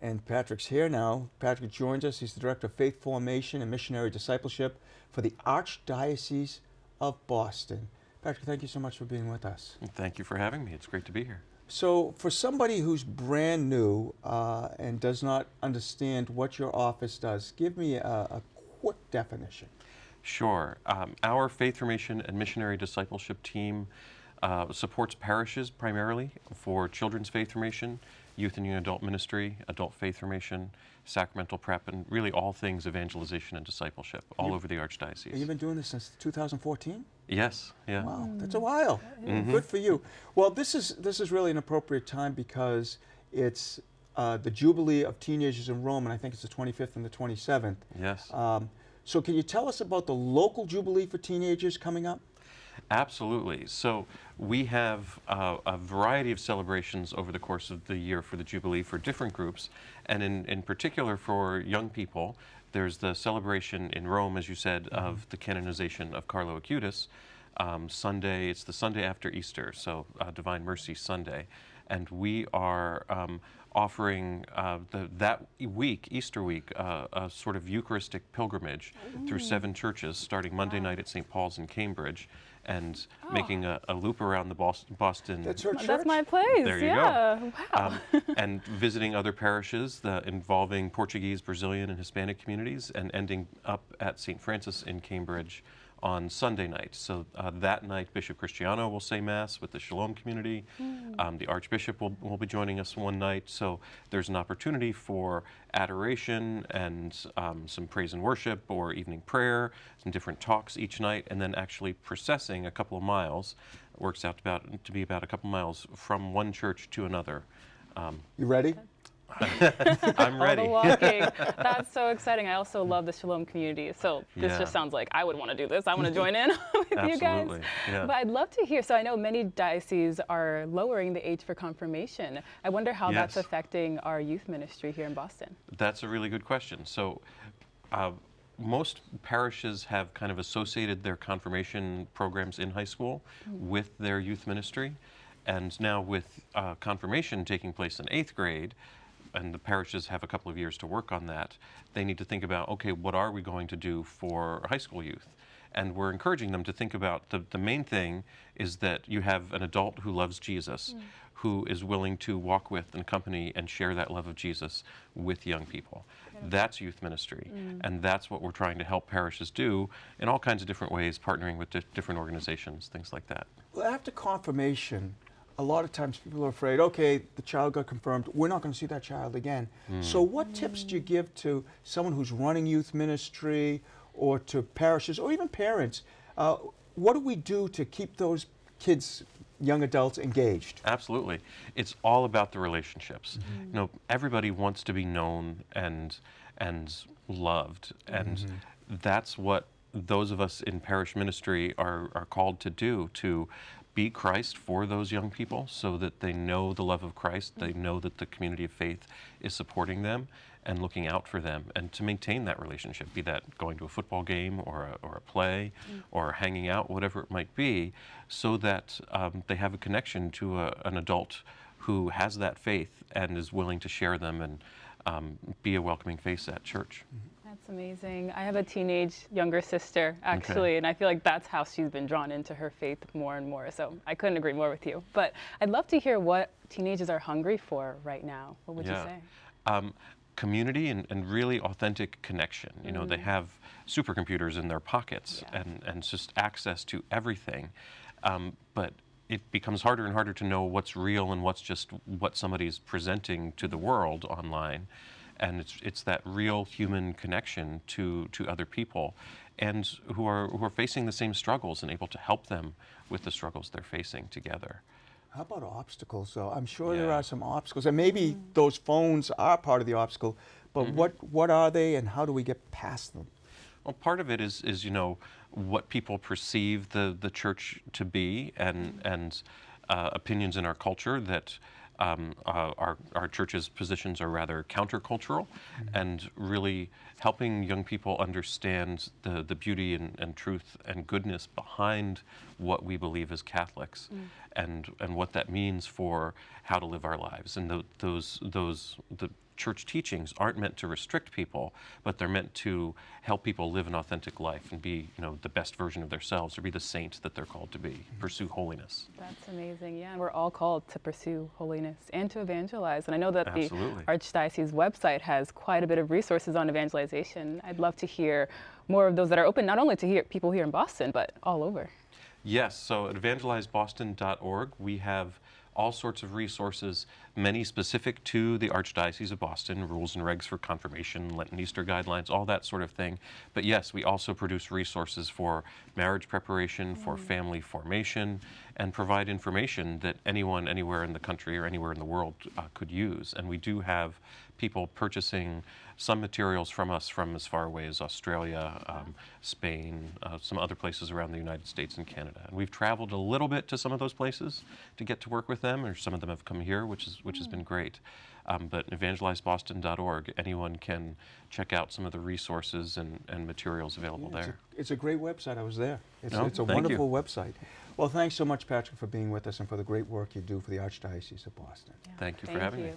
And Patrick's here now. Patrick joins us. He's the Director of Faith Formation and Missionary Discipleship for the Archdiocese of Boston. Patrick, thank you so much for being with us. Thank you for having me. It's great to be here. So for somebody who's brand new and does not understand what your office does, give me a quick definition. Sure. Our Faith Formation and Missionary Discipleship team supports parishes primarily for children's faith formation, youth and young adult ministry, adult faith formation, sacramental prep, and really all things evangelization and discipleship all over the Archdiocese. You've been doing this since 2014? Yes, yeah. Wow, that's a while. Good for you. Well, this is really an appropriate time because it's the Jubilee of Teenagers in Rome, and I think it's the 25th and the 27th. Yes. So can you tell us about the local Jubilee for teenagers coming up? Absolutely. So we have a variety of celebrations over the course of the year for the Jubilee for different groups, and in particular for young people, there's the celebration in Rome, as you said, of the canonization of Carlo Acutis. Sunday, it's the Sunday after Easter, so Divine Mercy Sunday, and we are offering that week, Easter week, a sort of Eucharistic pilgrimage through 7 churches, starting Monday night at St. Paul's in Cambridge, and making a loop around the Boston. That's her church? That's my place. There you go. Wow. And visiting other parishes involving Portuguese, Brazilian, and Hispanic communities, and ending up at St. Francis in Cambridge on Sunday night. So that night, Bishop Cristiano will say Mass with the Shalom community. The Archbishop will be joining us one night. So there's an opportunity for adoration and some praise and worship or evening prayer, some different talks each night, and then actually processing a couple of miles. It works out to be about a couple miles from one church to another. You ready? I'm ready. All the walking. That's so exciting. I also love the Shalom community. So this Yeah. just sounds like I would want to do this. I want to join in with you guys. Absolutely, yeah. But I'd love to hear. So I know many dioceses are lowering the age for confirmation. I wonder how that's Yes. affecting our youth ministry here in Boston. That's a really good question. So most parishes have kind of associated their confirmation programs in high school with their youth ministry. And now with confirmation taking place in 8th grade, and the parishes have a couple of years to work on that, they need to think about, okay, what are we going to do for high school youth? And we're encouraging them to think about the main thing is that you have an adult who loves Jesus, who is willing to walk with and accompany and share that love of Jesus with young people. That's youth ministry, and that's what we're trying to help parishes do in all kinds of different ways, partnering with different organizations, things like that. Well, after confirmation, a lot of times people are afraid, okay, the child got confirmed, we're not going to see that child again. So what tips do you give to someone who's running youth ministry or to parishes or even parents? What do we do to keep those kids, young adults, engaged? Absolutely. It's all about the relationships. You know, everybody wants to be known and loved, and that's what those of us in parish ministry are called to do, to be Christ for those young people so that they know the love of Christ, they know that the community of faith is supporting them and looking out for them, and to maintain that relationship, be that going to a football game or a play or hanging out, whatever it might be, so that they have a connection to an adult who has that faith and is willing to share them and be a welcoming face at church. That's amazing. I have a teenage younger sister, actually, and I feel like that's how she's been drawn into her faith more and more. So I couldn't agree more with you. But I'd love to hear what teenagers are hungry for right now. What would you say? Community and really authentic connection. You know, they have supercomputers in their pockets and just access to everything. But it becomes harder and harder to know what's real and what's just what somebody's presenting to the world online. And it's that real human connection to other people, and who are facing the same struggles and able to help them with the struggles they're facing together. How about obstacles? So I'm sure there are some obstacles, and maybe those phones are part of the obstacle, but what are they and how do we get past them? Well, part of it is you know, what people perceive the church to be, and opinions in our culture that our church's positions are rather countercultural, and really helping young people understand the beauty and truth and goodness behind what we believe as Catholics, and what that means for how to live our lives, and the church teachings aren't meant to restrict people, but they're meant to help people live an authentic life and be, the best version of themselves, or be the saint that they're called to be, pursue holiness. That's amazing. Yeah, and we're all called to pursue holiness and to evangelize. And I know that Absolutely. the Archdiocese website has quite a bit of resources on evangelization. I'd love to hear more of those that are open, not only to people here in Boston, but all over. Yes, so at evangelizeboston.org, we have all sorts of resources, many specific to the Archdiocese of Boston, rules and regs for confirmation, Lenten Easter guidelines, all that sort of thing. But yes, we also produce resources for marriage preparation, for family formation, and provide information that anyone anywhere in the country or anywhere in the world could use. And we do have people purchasing some materials from us from as far away as Australia, Spain, some other places around the United States and Canada. And we've traveled a little bit to some of those places to get to work with them, or some of them have come here, which has been great. But evangelizeboston.org, anyone can check out some of the resources and materials available there. It's a great website. I was there. It's a thank wonderful you. website. Well, thanks so much, Patrick, for being with us and for the great work you do for the Archdiocese of Boston. Yeah, Thank you for having me.